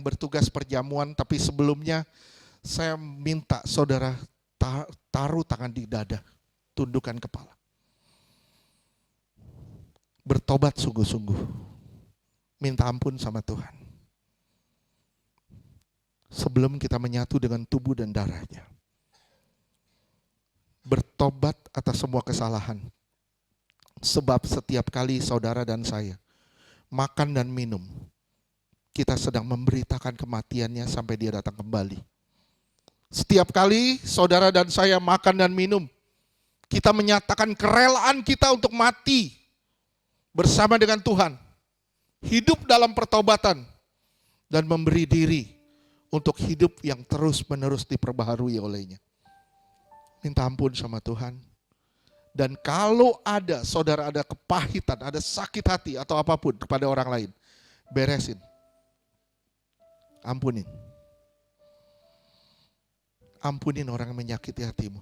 bertugas perjamuan, tapi sebelumnya saya minta saudara taruh tangan di dada, tundukkan kepala. Bertobat sungguh-sungguh, minta ampun sama Tuhan. Sebelum kita menyatu dengan tubuh dan darahnya. Bertobat atas semua kesalahan. Sebab setiap kali saudara dan saya makan dan minum, kita sedang memberitakan kematiannya sampai dia datang kembali. Setiap kali saudara dan saya makan dan minum, kita menyatakan kerelaan kita untuk mati bersama dengan Tuhan. Hidup dalam pertobatan dan memberi diri untuk hidup yang terus-menerus diperbaharui olehnya. Minta ampun sama Tuhan. Dan kalau ada, saudara ada kepahitan, ada sakit hati atau apapun kepada orang lain, beresin. Ampunin. Ampunin orang yang menyakiti hatimu.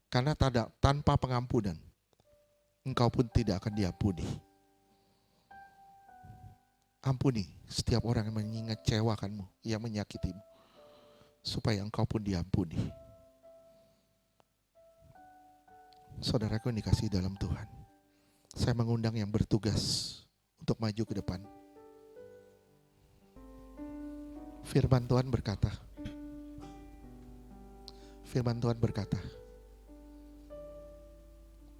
Karena tanpa pengampunan, engkau pun tidak akan diampuni. Ampuni setiap orang yang mengecewakanmu, yang menyakitimu. Supaya engkau pun diampuni. Saudaraku yang dikasihi dalam Tuhan, saya mengundang yang bertugas untuk maju ke depan. Firman Tuhan berkata,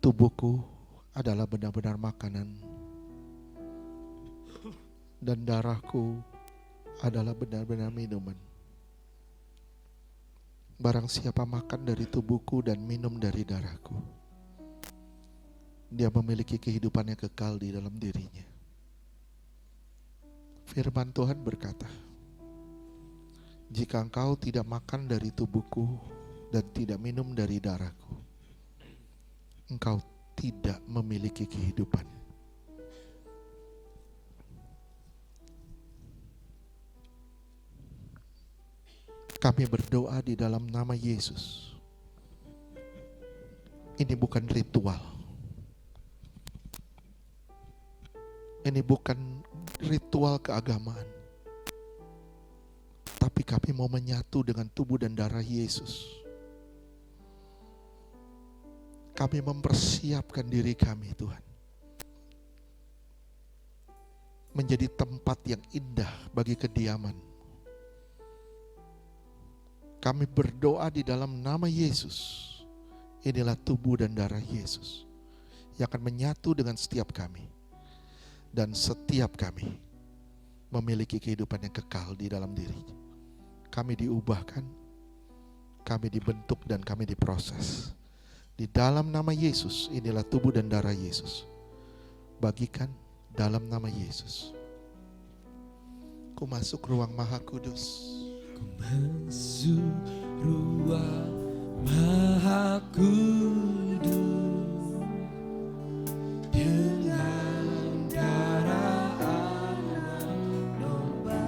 tubuhku adalah benar-benar makanan dan darahku adalah benar-benar minuman. Barang siapa makan dari tubuhku dan minum dari darahku, dia memiliki kehidupan yang kekal di dalam dirinya. Firman Tuhan berkata, jika engkau tidak makan dari tubuhku dan tidak minum dari darahku, engkau tidak memiliki kehidupan. Kami berdoa di dalam nama Yesus. Ini bukan ritual. Ini bukan ritual keagamaan. Tapi kami mau menyatu dengan tubuh dan darah Yesus. Kami mempersiapkan diri kami, Tuhan, menjadi tempat yang indah bagi kediaman. Kami berdoa di dalam nama Yesus. Inilah tubuh dan darah Yesus yang akan menyatu dengan setiap kami. Dan setiap kami memiliki kehidupan yang kekal di dalam diri. Kami diubahkan, kami dibentuk dan kami diproses. Di dalam nama Yesus, inilah tubuh dan darah Yesus. Bagikan dalam nama Yesus. Ku masuk ruang Maha Kudus. Ku masuk ruang Maha Kudus dengan darah anak domba.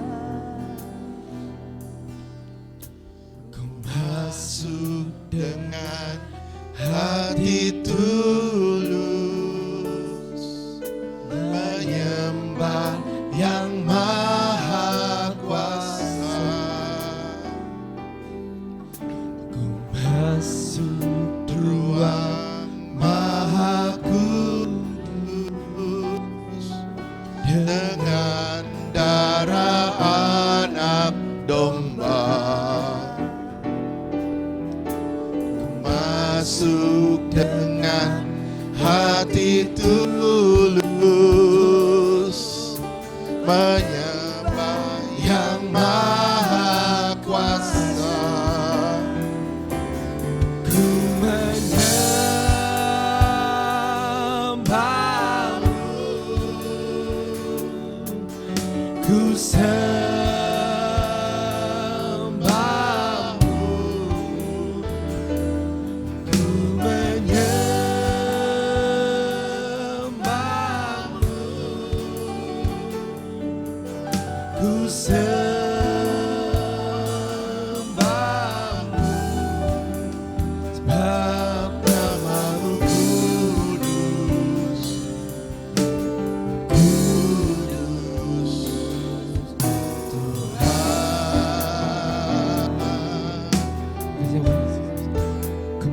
Ku masuk dengan hati tulus, menyembah yang maha kuasa. Ku masuk ruang maha kudus dengan darah anak domba. Masuk dengan hati tulus, menyembah yang maha kuasa. Ku menyembahmu, ku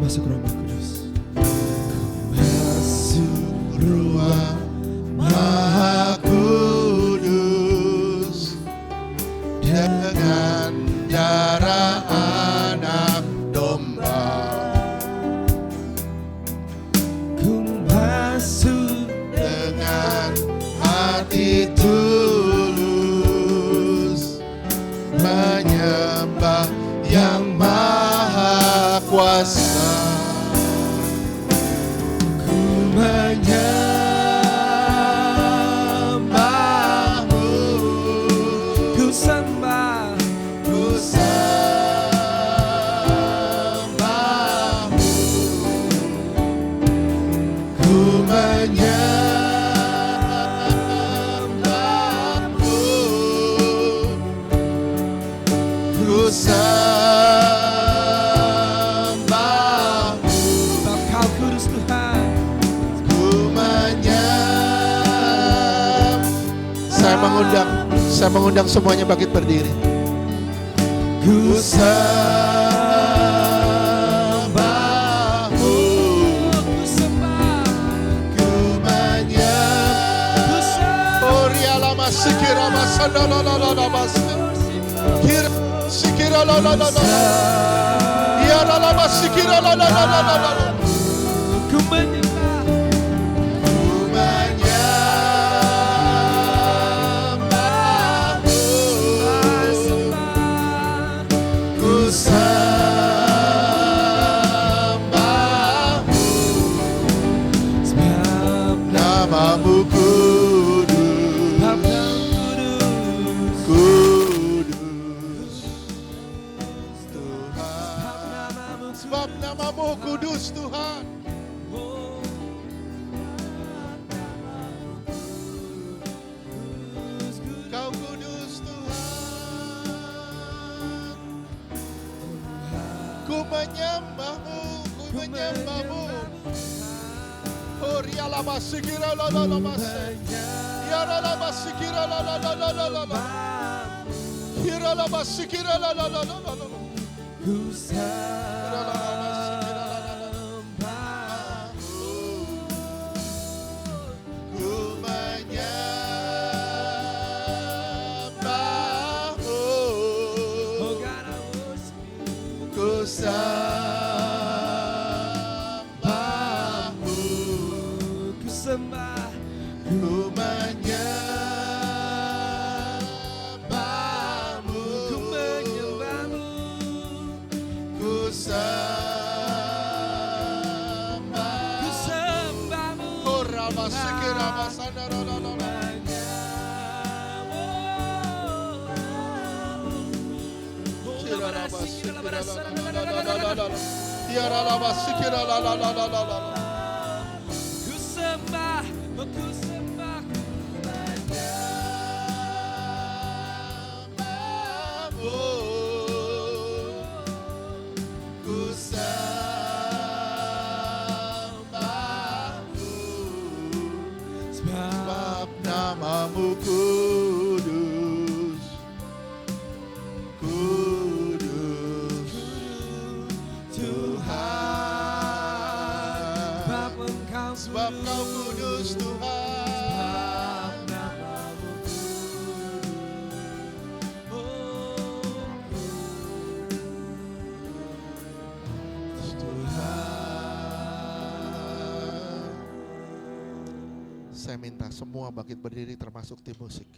masuk Roh Kudus. Masuk ruang Maha Kudus dengan darah anak domba. Ku masuk dengan hati tulus menyembah yang Maha Kuasa. Ku menyembahmu, ku sembah, ku sembahmu, ku menyembahmu, ku sembahmu. Sebab Kau kudus Tuhan. Saya mengundang semuanya bangkit berdiri. Ku sembahmu, ku sembah, ku menyembah. Oh rialama sikira masana la la la la mas. Kira sikira la la la la. Ya la la mas sikira la la la la la. Ku menyembah, ku menyembahmu, ku sembahmu, sebab namamu kudus, kudus Tuhan, sebab namamu kudus Tuhan. Kau kudus Tuhan. Ku menyembahmu, ku menyembahmu. Oh rialama sikira la la la mas. Ya la la mas sikira la la la la la la la. Kira la mas sikira la la la la la la. ku sembahmu, ku menyembahmu, oh God, I worship you. Ku sembahmu, ku sembah, ku menyembahmu, ku menyembahmu, ku sembah, ku sembahmu, Oh rama sikira masana la la la la. Kira la mas sikira la la la la la la. Ya la mas sikira la la la la la la. ku sembah, ku sembah, Menyembahmu, ku sembahmu, sebab namamu kudus, kudus Tuhan, sebab Kau kudus Tuhan. Saya minta semua bangkit berdiri termasuk tim musik.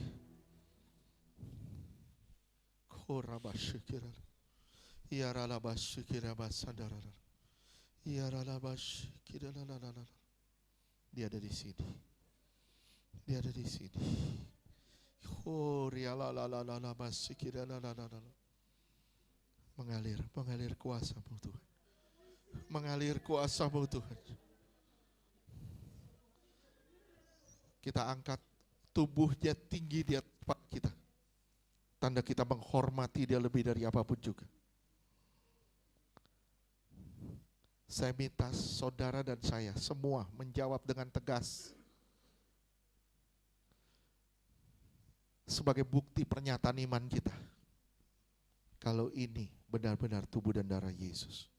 Korabashikira. Yaralabashikira basandara. Yaralabashikira la la la la. Dia ada di sini. Dia ada di sini. Oh rialalalalalabashikira la la la la. Mengalir, mengalir kuasa-Mu Tuhan. Mengalir kuasa-Mu Tuhan. Kita angkat tubuhnya tinggi di atas kepala kita. Tanda kita menghormati Dia lebih dari apapun juga. Saya minta saudara dan saya semua menjawab dengan tegas. Sebagai bukti pernyataan iman kita. Kalau ini benar-benar tubuh dan darah Yesus.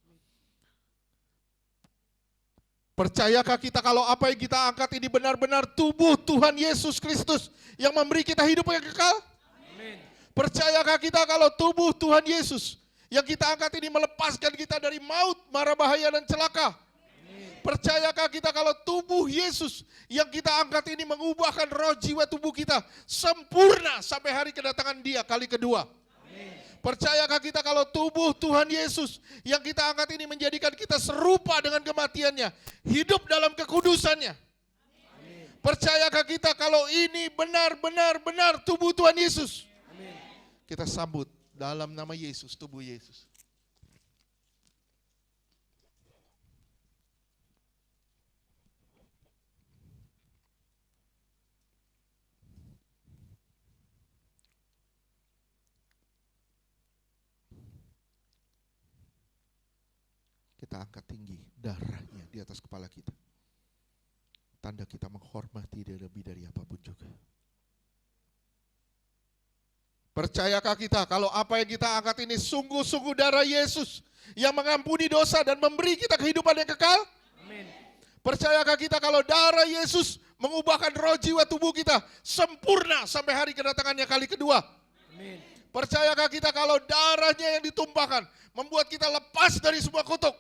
Percayakah kita kalau apa yang kita angkat ini benar-benar tubuh Tuhan Yesus Kristus yang memberi kita hidup yang kekal? Amin. Percayakah kita kalau tubuh Tuhan Yesus yang kita angkat ini melepaskan kita dari maut, mara bahaya dan celaka? Percayakah kita kalau tubuh Yesus yang kita angkat ini mengubahkan roh jiwa tubuh kita sempurna sampai hari kedatangan Dia kali kedua? Percayakah kita kalau tubuh Tuhan Yesus yang kita angkat ini menjadikan kita serupa dengan kematiannya, hidup dalam kekudusannya? Percayakah kita kalau ini benar tubuh Tuhan Yesus? Kita sambut dalam nama Yesus, tubuh Yesus. Kita angkat tinggi darahnya di atas kepala kita. Tanda kita menghormati dia lebih dari apapun juga. Percayakah kita kalau apa yang kita angkat ini sungguh-sungguh darah Yesus yang mengampuni dosa dan memberi kita kehidupan yang kekal? Amin. Percayakah kita kalau darah Yesus mengubahkan roh jiwa tubuh kita sempurna sampai hari kedatangannya kali kedua? Amin. Percayakah kita kalau darahnya yang ditumpahkan membuat kita lepas dari semua kutuk?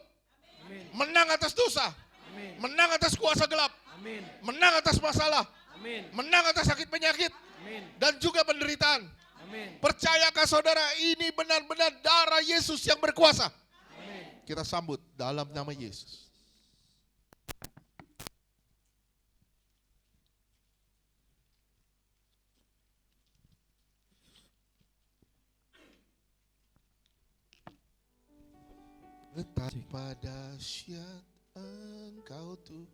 Amin. Menang atas dosa, Amin. menang atas kuasa gelap, Amin. menang atas masalah, Amin. menang atas sakit penyakit, Amin. dan juga penderitaan. Amin. Percayakah saudara ini benar-benar darah Yesus yang berkuasa? Amin. Kita sambut dalam nama Yesus. Betapa dahsyat Engkau tuh.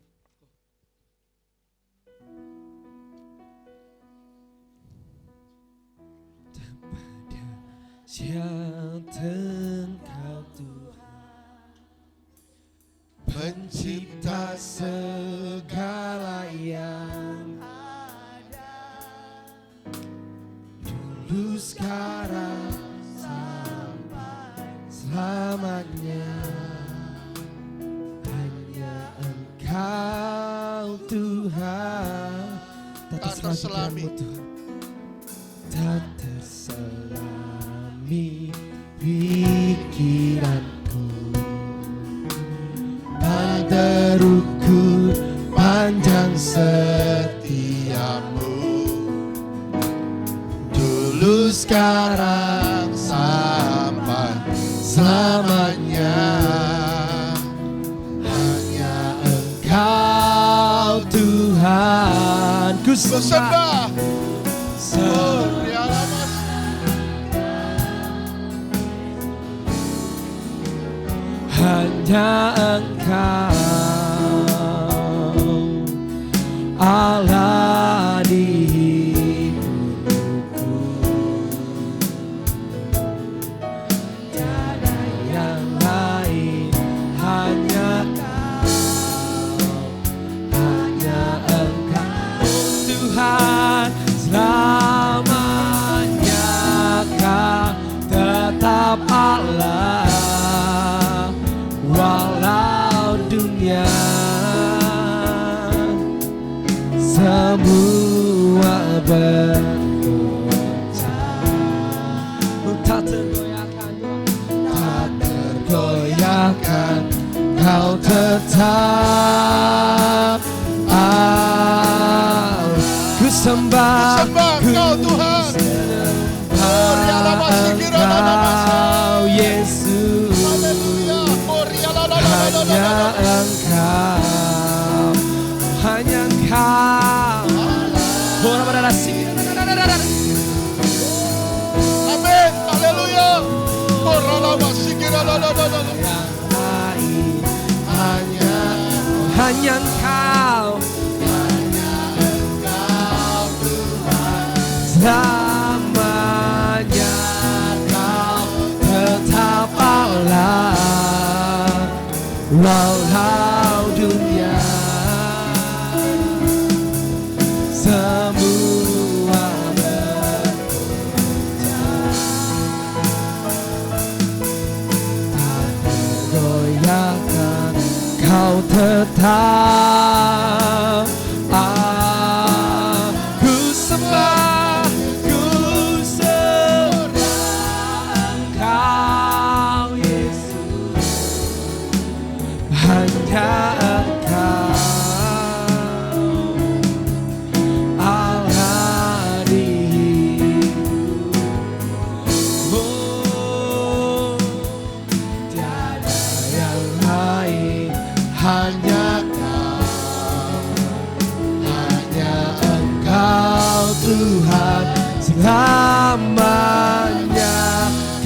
Dahsyat Engkau Tuhan, Pencipta segala yang ada, dulu sekarang sampai selamanya. Hanya Engkau Tuhan, Tak terselami. tak terselami pikiranku. Terukur panjang setiamu, dulu sekarang sampai selamanya. Hanya Engkau Tuhan ku sembah. Hanya Engkau Allah di hidupku, tiada yang lain. Hanya Engkau Tuhan, selamanya Kau tetap Allah. Walau dunia semua bergoncang, tak tergoyahkan, Kau tetap Allah. Ku sembah Engkau Tuhan. Engkau Yesus. Hanya Engkau. Amin. Haleluya. Hanya Engkau. Selamanya Kau tetap Allah. Walau dunia semua bergoncang, tak tergoyahkan, Kau tetap aku sembah, Engkau Yesus, hanya Engkau Allah di hidupku. Oh, tiada yang lain, hanya Engkau Tuhan selamanya.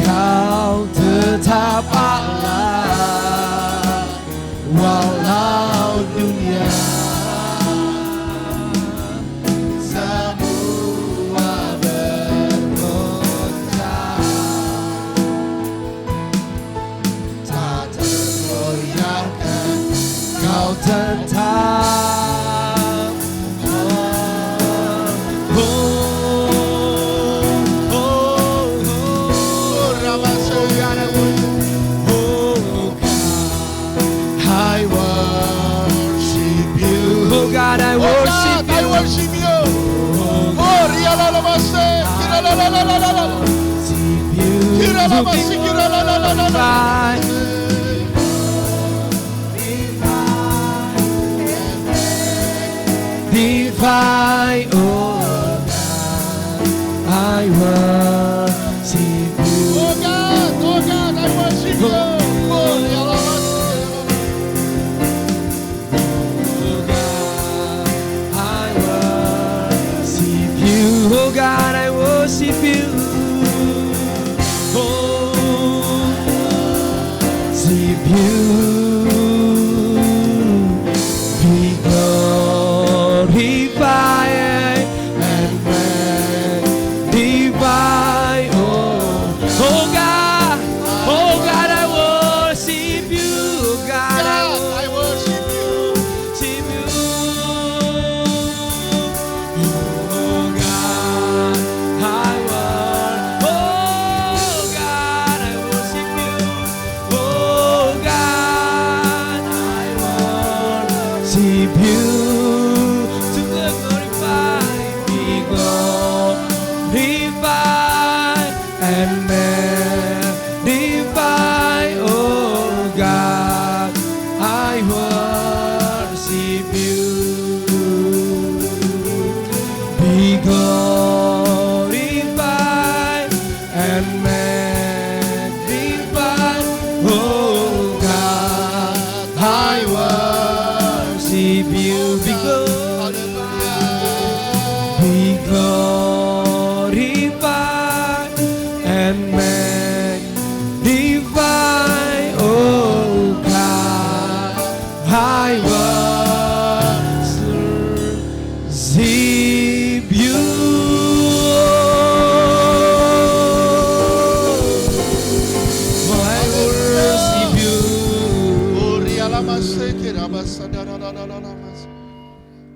Kau tetap Allah walau dunia semua bergoncang, tak tergoyahkan. Kau tetap I worship you. Oh God, I worship I you. worship you. Oh, rialalabase, kiralalalala. Kiralabase, kiralalalala. Divine, oh God, I worship you. Oh God, I worship you. Oh, rialalabase. Oh God, I worship you. Oh, worship you. Be glorified and magnified. Oh God, I worship you. Oh God, I worship you.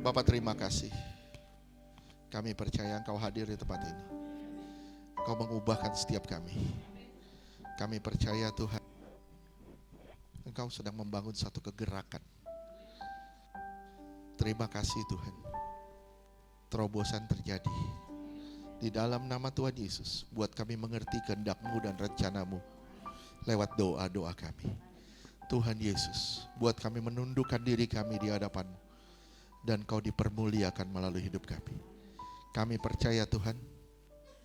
Bapak, terima kasih. Kami percaya Engkau hadir di tempat ini. Engkau mengubahkan setiap kami. Kami percaya Tuhan, Engkau sedang membangun satu kegerakan. Terima kasih Tuhan. Terobosan terjadi. Di dalam nama Tuhan Yesus, buat kami mengerti kehendak-Mu dan rencana-Mu lewat doa-doa kami. Tuhan Yesus, buat kami menundukkan diri kami di hadapan-Mu, dan Kau dipermuliakan melalui hidup kami. Kami percaya Tuhan,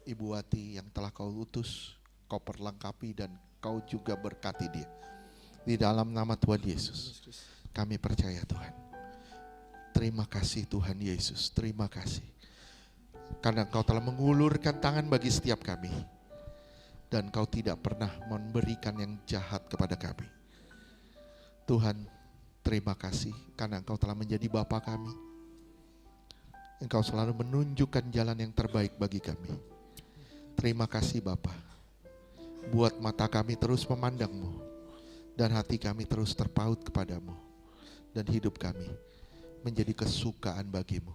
Ibu Wati yang telah Kau utus, Kau perlengkapi dan Kau juga berkati dia. Di dalam nama Tuhan Yesus, kami percaya Tuhan. Terima kasih Tuhan Yesus, terima kasih. Karena Kau telah mengulurkan tangan bagi setiap kami. Dan Kau tidak pernah memberikan yang jahat kepada kami. Tuhan, terima kasih karena Engkau telah menjadi Bapa kami. Engkau selalu menunjukkan jalan yang terbaik bagi kami. Terima kasih Bapa. Buat mata kami terus memandang-Mu dan hati kami terus terpaut kepadamu, dan hidup kami menjadi kesukaan bagi-Mu.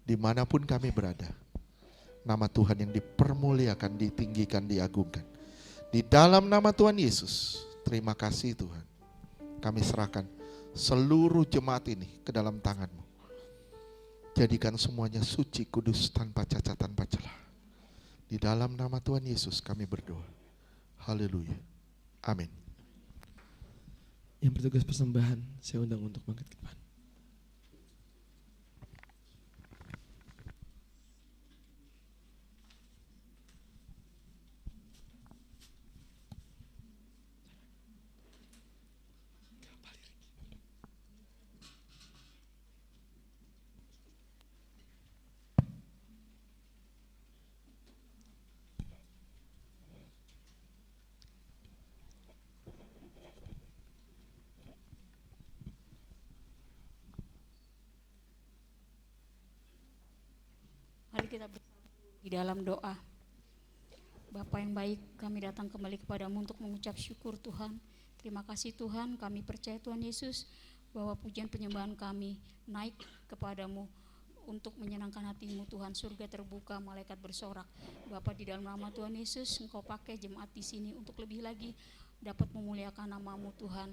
Dimanapun kami berada, nama Tuhan yang dipermuliakan, ditinggikan, diagungkan. Di dalam nama Tuhan Yesus, terima kasih Tuhan. Kami serahkan seluruh jemaat ini ke dalam tangan-Mu. Jadikan semuanya suci, kudus, tanpa cacat, tanpa celah. Di dalam nama Tuhan Yesus kami berdoa. Haleluya. Amin. Yang bertugas persembahan, saya undang untuk bangkit ke depan. Mari kita di dalam doa. Bapa yang baik, kami datang kembali kepadamu untuk mengucap syukur Tuhan. Terima kasih Tuhan, kami percaya Tuhan Yesus bahwa pujian penyembahan kami naik kepadamu untuk menyenangkan hatimu Tuhan. Surga terbuka, malaikat bersorak. Bapa, di dalam nama Tuhan Yesus, Engkau pakai jemaat di sini untuk lebih lagi dapat memuliakan nama-Mu Tuhan.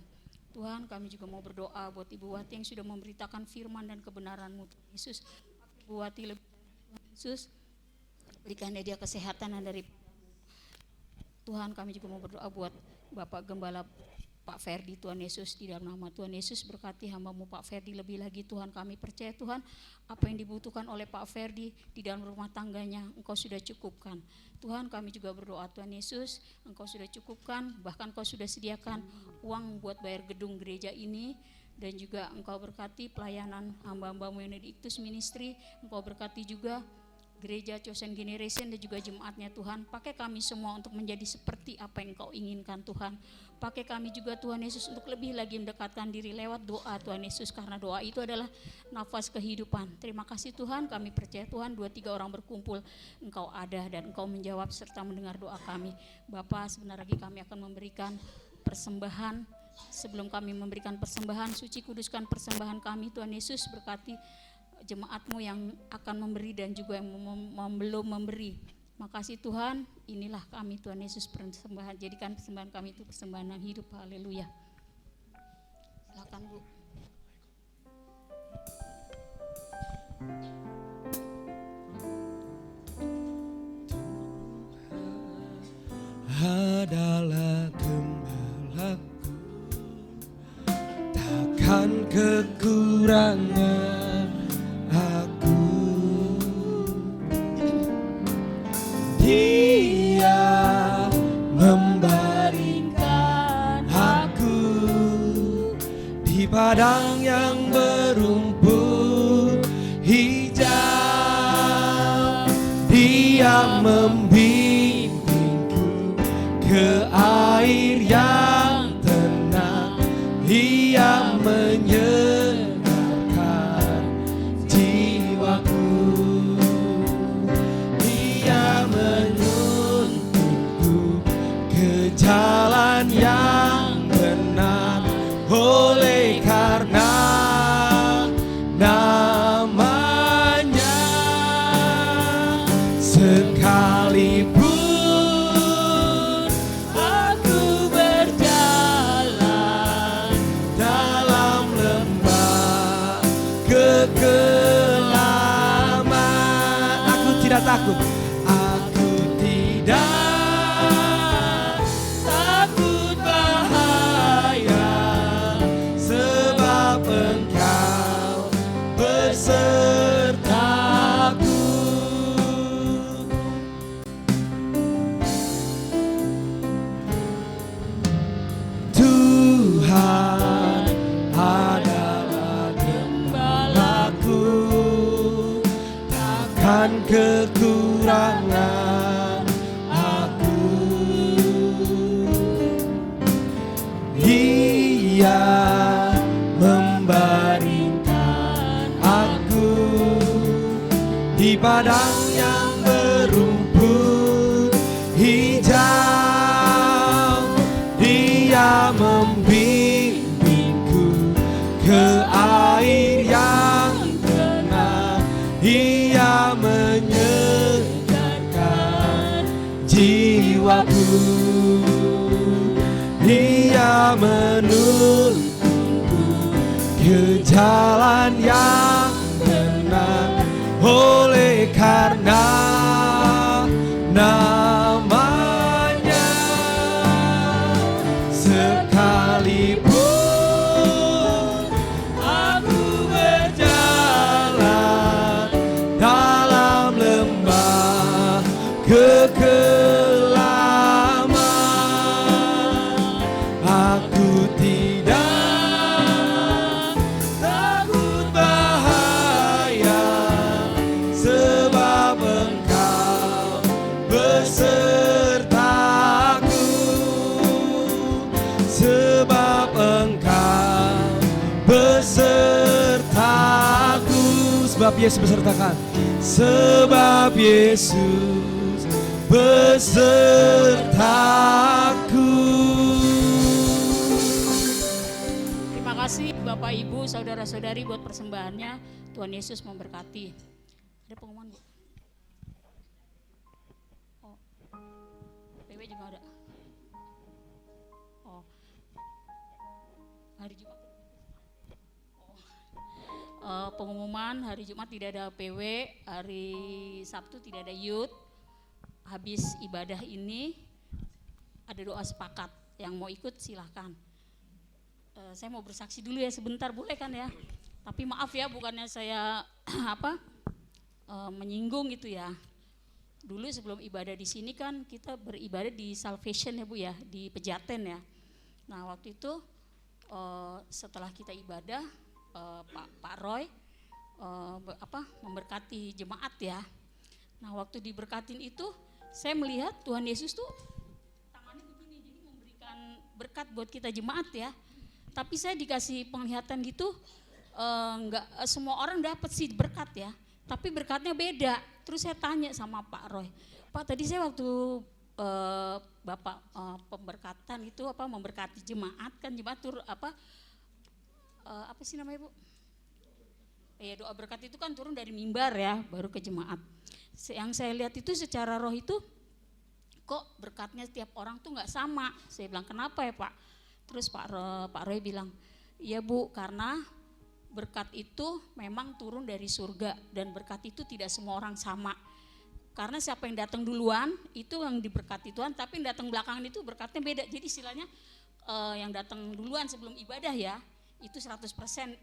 Tuhan, kami juga mau berdoa buat Ibu Wati yang sudah memberitakan firman dan kebenaran-Mu Tuhan Yesus. Ibu Wati lebih Tuhan Yesus, berikan dia kesehatan dan dari Tuhan. Kami juga mau berdoa buat Bapak Gembala Pak Ferdi Tuhan Yesus, di dalam nama Tuhan Yesus berkati hamba-Mu Pak Ferdi lebih lagi Tuhan. Kami percaya Tuhan apa yang dibutuhkan oleh Pak Ferdi di dalam rumah tangganya Engkau sudah cukupkan Tuhan. Kami juga berdoa Tuhan Yesus, Engkau sudah cukupkan, bahkan Engkau sudah sediakan uang buat bayar gedung gereja ini. Dan juga Engkau berkati pelayanan hamba-hamba-Mu yang di Iktus Ministry. Engkau berkati juga gereja Chosen Generation dan juga jemaatnya Tuhan. Pakai kami semua untuk menjadi seperti apa yang Engkau inginkan Tuhan. Pakai kami juga Tuhan Yesus untuk lebih lagi mendekatkan diri lewat doa Tuhan Yesus. Karena doa itu adalah nafas kehidupan. Terima kasih Tuhan, kami percaya Tuhan 2-3 orang berkumpul Engkau ada dan Engkau menjawab serta mendengar doa kami. Bapa, sebentar lagi kami akan memberikan persembahan. Sebelum kami memberikan persembahan, suci kuduskan persembahan kami Tuhan Yesus. Berkati jemaat-Mu yang akan memberi dan juga yang belum memberi. Makasih Tuhan, inilah kami Tuhan Yesus persembahan. Jadikan persembahan kami itu persembahan yang hidup. Haleluya. Silakan Bu. Adalah gembalaku, takkan kekurangan aku. Dia membaringkan aku di padang yang berumput hijau. Dia membimbingku ke air yang tenang. Dia menyenangkan jiwaku. Dia menuntunku ke jalan yang benar. Oleh karena namanya, sekalipun aku berjalan dalam lembah kekelaman, aku tidak takut. Aku tidak takut bahaya, sebab Engkau bersertaku. Tuhan adalah gembalaku, takkan kekurangan aku. Dia membaringkan aku di padang yang berumput hijau. Dia membimbingku ke air yang tenang. Dia menyegarkan jiwaku. Dia menuntunku ke jalan yang benar, oleh karena namanya. Sekalipun aku berjalan dalam lembah kekelaman, aku tidak takut bahaya, sebab Engkau besertaku, sebab Engkau besertaku, sebab Yesus besertakan, sebab Yesus besertaku. Terima kasih Bapak Ibu, saudara-saudari buat persembahannya. Tuhan Yesus memberkati. Ada pengumuman Bu? Oh, PW juga ada. Oh, hari Jumat. Pengumuman hari Jumat tidak ada PW, hari Sabtu tidak ada youth. Habis ibadah ini ada doa sepakat, yang mau ikut silahkan. Saya mau bersaksi dulu ya sebentar, boleh kan ya? Tapi maaf ya, bukannya saya menyinggung gitu ya. Dulu sebelum ibadah di sini kan kita beribadah di Salvation ya Bu ya, di Pejaten ya. Nah waktu itu setelah kita ibadah, Pak Roy memberkati jemaat ya. Nah waktu diberkatin itu saya melihat Tuhan Yesus tuh tangannya begini, jadi memberikan berkat buat kita jemaat ya. Tapi saya dikasih penglihatan gitu, nggak semua orang dapat sih berkat ya, tapi berkatnya beda. Terus saya tanya sama Pak Roy, Pak tadi saya waktu Bapak pemberkatan itu memberkati jemaat kan, jemaat tur apa sih namanya Bu? Ya doa berkat itu kan turun dari mimbar ya, baru ke jemaat. Yang saya lihat itu secara roh itu kok berkatnya setiap orang tuh nggak sama. Saya bilang kenapa ya Pak? Terus Pak Roy bilang, iya Bu, karena berkat itu memang turun dari surga dan berkat itu tidak semua orang sama. Karena siapa yang datang duluan itu yang diberkati Tuhan, tapi yang datang belakangan itu berkatnya beda. Jadi istilahnya yang datang duluan sebelum ibadah ya, itu 100%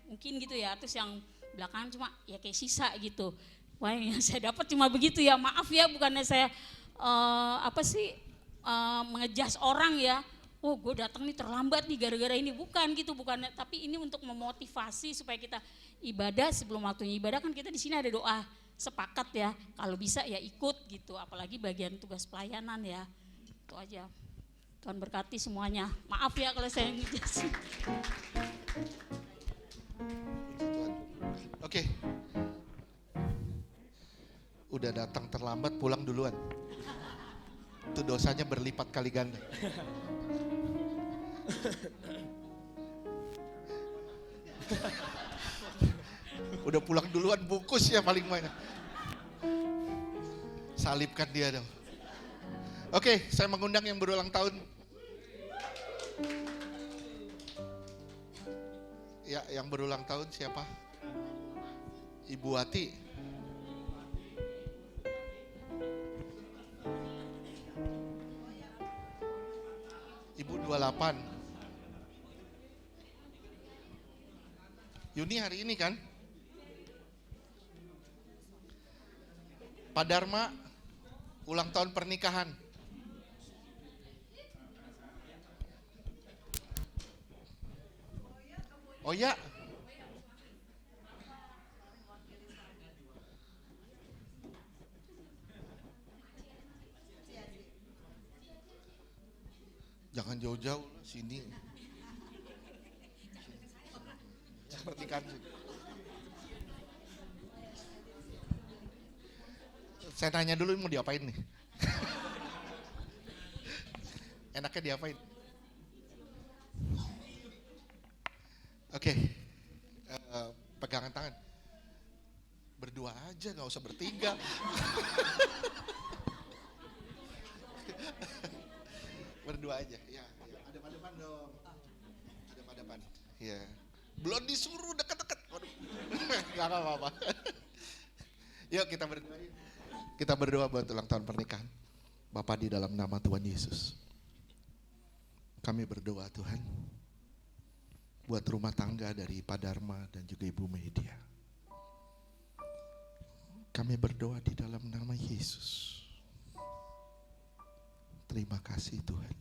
mungkin gitu ya. Terus yang belakangan cuma ya kayak sisa gitu. Wah yang saya dapat cuma begitu ya, maaf ya bukannya saya mengejas orang ya. Oh gue datang nih terlambat nih gara-gara ini, bukan gitu, bukan. Tapi ini untuk memotivasi supaya kita ibadah sebelum waktunya ibadah kan kita di sini ada doa sepakat ya, kalau bisa ya ikut gitu, apalagi bagian tugas pelayanan ya. Itu aja. Tuhan berkati semuanya. Maaf ya kalau saya ngejas. Oke. Udah datang terlambat, pulang duluan. Itu dosanya berlipat kali ganda. Udah pulang duluan, bungkus ya paling banyak. Salibkan dia dong. Oke, saya mengundang yang berulang tahun. Ya, yang berulang tahun siapa? Ibu Wati. Ibu 28. Yuni hari ini kan? Pak Dharma, ulang tahun pernikahan. Oh ya? Jangan jauh-jauh, sini. Pernikahan sih. Saya tanya dulu mau diapain nih? Enaknya diapain? Oke, pegangan tangan. Berdua aja, nggak usah bertiga. Berdua aja, ya. Ada pada depan dong. Ada pada depan, ya. Belum disuruh deket-deket. Waduh. Gak apa-apa. Yuk kita berdoa. Kita berdoa buat ulang tahun pernikahan. Bapa, di dalam nama Tuhan Yesus, kami berdoa Tuhan buat rumah tangga dari Pak Dharma dan juga Ibu Media. Kami berdoa di dalam nama Yesus. Terima kasih Tuhan.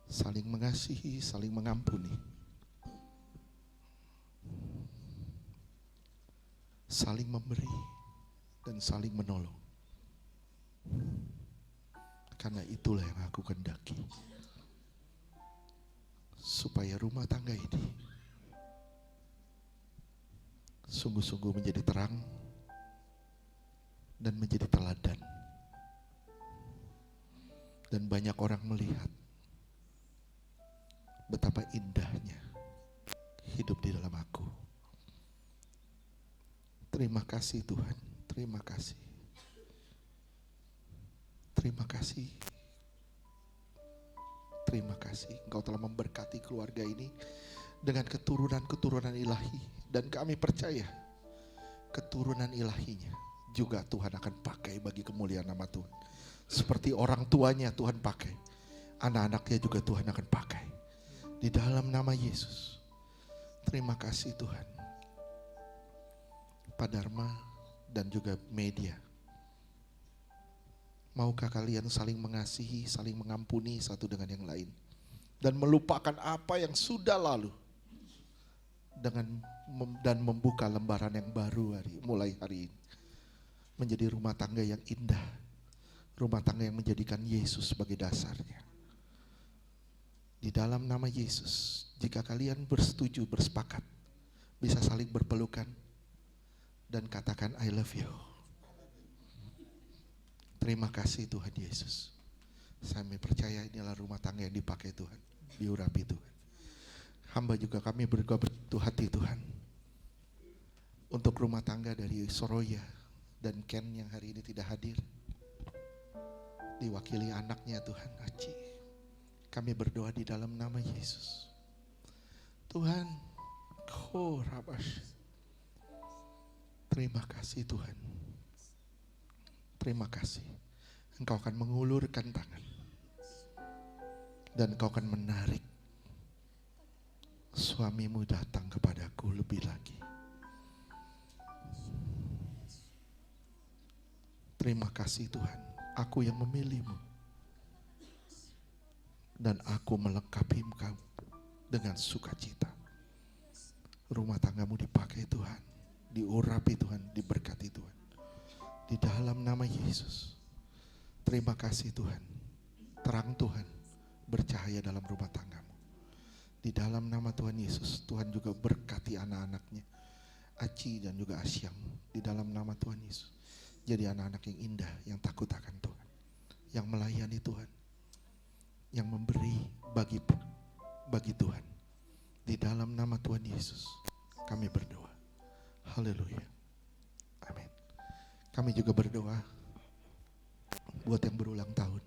Saling mengasihi, saling mengampuni. Saling memberi dan saling menolong. Karena itulah yang aku kehendaki. Supaya rumah tangga ini sungguh-sungguh menjadi terang dan menjadi teladan. Dan banyak orang melihat betapa indahnya hidup di dalam aku. Terima kasih Tuhan, terima kasih. Terima kasih. Terima kasih Engkau telah memberkati keluarga ini dengan keturunan-keturunan ilahi. Dan kami percaya keturunan ilahinya juga Tuhan akan pakai bagi kemuliaan nama Tuhan. Seperti orang tuanya Tuhan pakai, anak-anaknya juga Tuhan akan pakai. Di dalam nama Yesus. Terima kasih Tuhan. Pak Dharma dan juga Media, maukah kalian saling mengasihi, saling mengampuni satu dengan yang lain, dan melupakan apa yang sudah lalu, dan membuka lembaran yang baru mulai hari ini, menjadi rumah tangga yang indah, rumah tangga yang menjadikan Yesus sebagai dasarnya. Di dalam nama Yesus, jika kalian bersetuju, bersepakat, bisa saling berpelukan dan katakan I love you. Terima kasih Tuhan Yesus. Kami percaya inilah rumah tangga yang dipakai Tuhan, diurapi Tuhan. Hamba juga kami berdoa hati Tuhan untuk rumah tangga dari Soroya dan Ken yang hari ini tidak hadir, diwakili anaknya Tuhan Aci. Kami berdoa di dalam nama Yesus. Tuhan, terima kasih Tuhan. Terima kasih. Engkau akan mengulurkan tangan dan Engkau akan menarik suamimu datang kepadaku lebih lagi. Terima kasih Tuhan. Aku yang memilihmu dan aku melengkapi engkau dengan sukacita. Rumah tanggamu dipakai Tuhan, diurapi Tuhan, diberkati Tuhan. Di dalam nama Yesus. Terima kasih Tuhan. Terang Tuhan bercahaya dalam rumah tanggamu. Di dalam nama Tuhan Yesus, Tuhan juga berkati anak-anaknya, Aci dan juga Asyang. Di dalam nama Tuhan Yesus, jadi anak-anak yang indah, yang takut akan Tuhan, yang melayani Tuhan, yang memberi bagi Tuhan. Di dalam nama Tuhan Yesus, kami berdoa. Haleluya. Amin. Kami juga berdoa buat yang berulang tahun.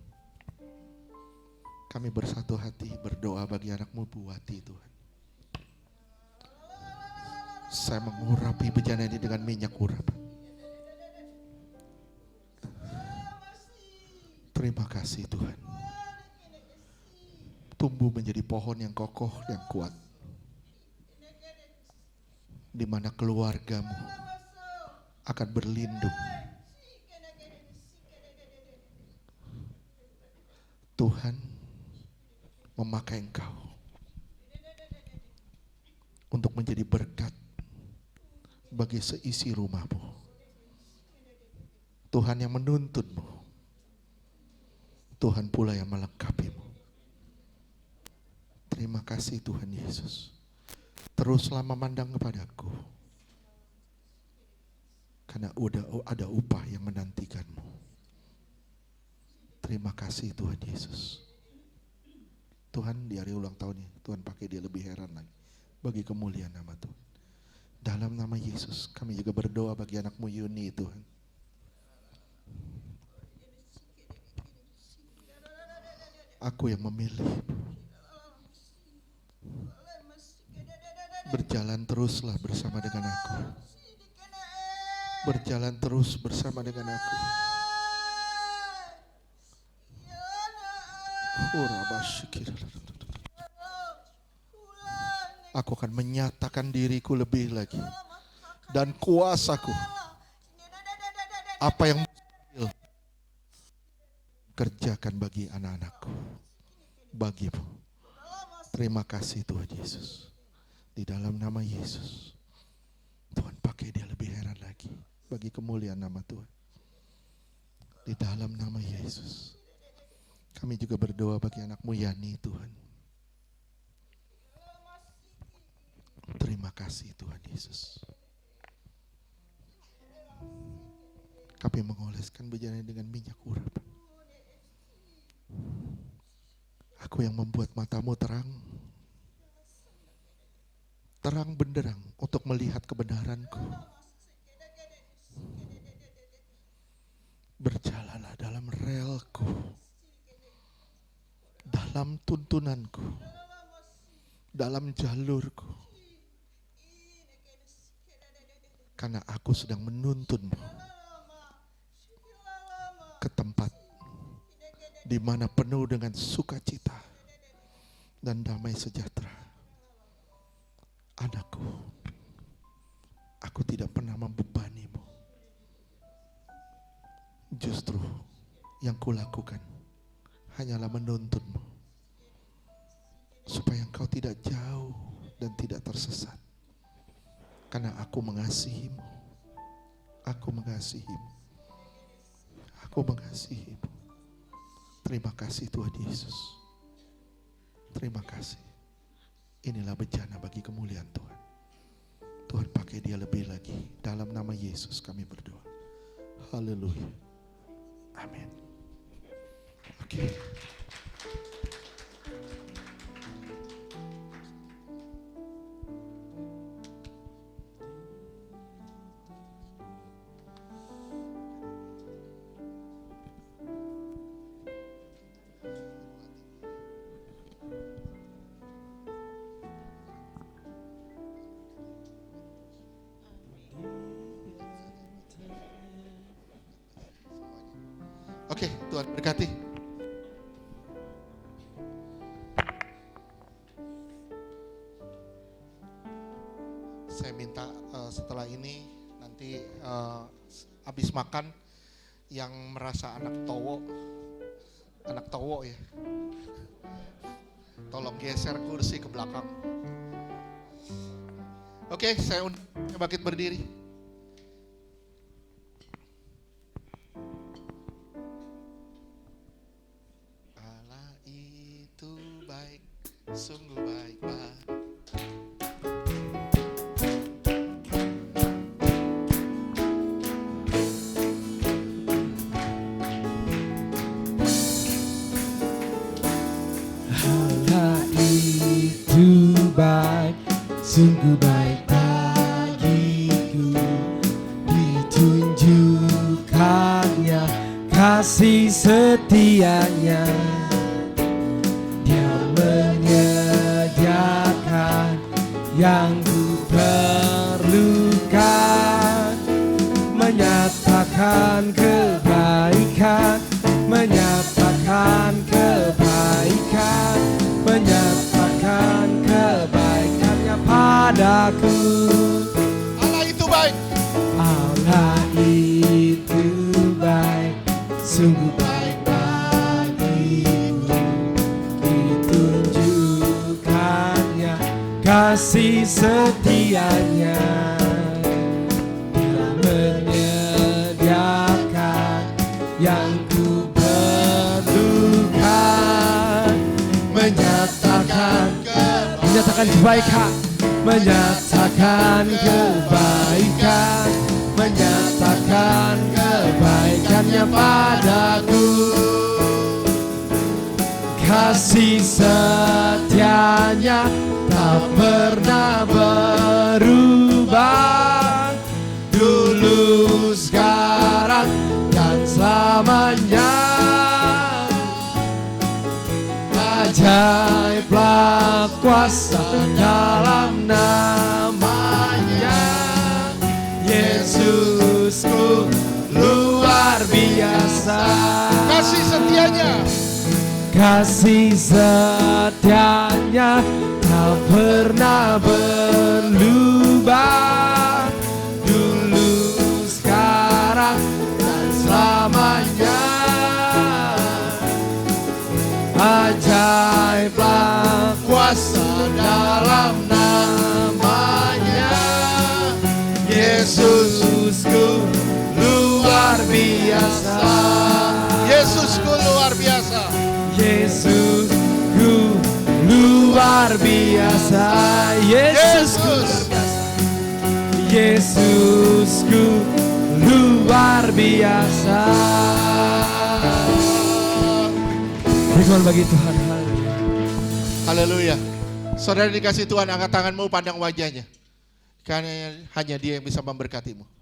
Kami bersatu hati berdoa bagi anakmu Buati Tuhan. Saya mengurapi bejana ini dengan minyak urapan. Terima kasih Tuhan. Tumbuh menjadi pohon yang kokoh, yang kuat. Di mana keluargamu akan berlindung. Tuhan memakai engkau untuk menjadi berkat bagi seisi rumahmu. Tuhan yang menuntunmu, Tuhan pula yang melengkapimu. Terima kasih Tuhan Yesus. Teruslah memandang kepadaku, karena ada upah yang menantikanmu. Terima kasih Tuhan Yesus. Tuhan di hari ulang tahunnya, Tuhan pakai dia lebih heran lagi bagi kemuliaan nama Tuhan. Dalam nama Yesus kami juga berdoa bagi anakmu Yuni Tuhan. Aku yang memilih. Berjalan teruslah bersama dengan aku. Berjalan terus bersama dengan aku. Aku akan menyatakan diriku lebih lagi. Dan kuasaku. Apa yang kerjakan bagi anak-anakku. Bagimu. Terima kasih Tuhan Yesus. Di dalam nama Yesus. Tuhan pakai dia lebih heran lagi. Bagi kemuliaan nama Tuhan. Di dalam nama Yesus. Kami juga berdoa bagi anakmu Yani Tuhan. Terima kasih Tuhan Yesus. Kami mengoleskan bejana dengan minyak urap. Aku yang membuat matamu terang. Terang benderang untuk melihat kebenaranku. Berjalanlah dalam relku. Dalam tuntunanku. Dalam jalurku. Karena aku sedang menuntunmu ke tempat di mana penuh dengan sukacita dan damai sejahtera. Anakku, aku tidak pernah membebanimu. Justru yang kulakukan hanyalah menuntunmu supaya engkau tidak jauh dan tidak tersesat. Karena aku mengasihimu. Aku mengasihimu. Aku mengasihimu. Terima kasih Tuhan Yesus. Terima kasih. Inilah bejana bagi kemuliaan Tuhan. Tuhan pakai dia lebih lagi. Dalam nama Yesus kami berdoa. Haleluya. Amin. Oke. Oke, Tuhan berkati. Saya minta setelah ini nanti habis makan yang merasa anak towo ya, tolong geser kursi ke belakang. Oke, saya bangkit berdiri. Sungguh baik, Pak. Allah itu baik, sungguh baik bagiku. Ditunjukkannya kasih setianya. Menyediakan yang ku perlukan, menyatakan kebaikan, menyatakan kebaikan, menyatakan kebaikannya padaku. Allah itu baik. Allah itu baik, sungguh baik. Kasih setianya, Dia menyediakan yang ku perlukan, menyatakan kebaikan, menyatakan kebaikan, menyatakan kebaikannya padaku. Kasih setianya tak pernah berubah, dulu, sekarang, dan selamanya. Ajaiblah kuasa dalam nama Yesusku luar biasa. Kasih setianya, Kasih setianya tak pernah berubah. Dulu, sekarang, dan selamanya. Ajaiblah kuasa dalam namanya. Yesusku luar biasa. Yesusku luar biasa. Yesusku luar biasa. Yesusku luar biasa. Yesusku luar biasa. Firman bagi Tuhan. Haleluya. Saudara dikasih Tuhan, angkat tanganmu, pandang wajahnya. Karena hanya Dia yang bisa memberkatimu.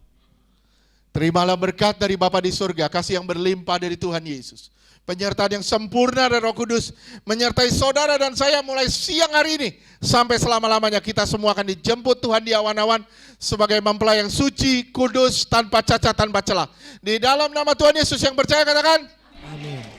Terimalah berkat dari Bapa di surga, kasih yang berlimpah dari Tuhan Yesus. Penyertaan yang sempurna dari Roh Kudus menyertai saudara dan saya mulai siang hari ini sampai selama-lamanya. Kita semua akan dijemput Tuhan di awan-awan sebagai mempelai yang suci, kudus, tanpa cacat, tanpa celah. Di dalam nama Tuhan Yesus yang percaya katakan, Amin.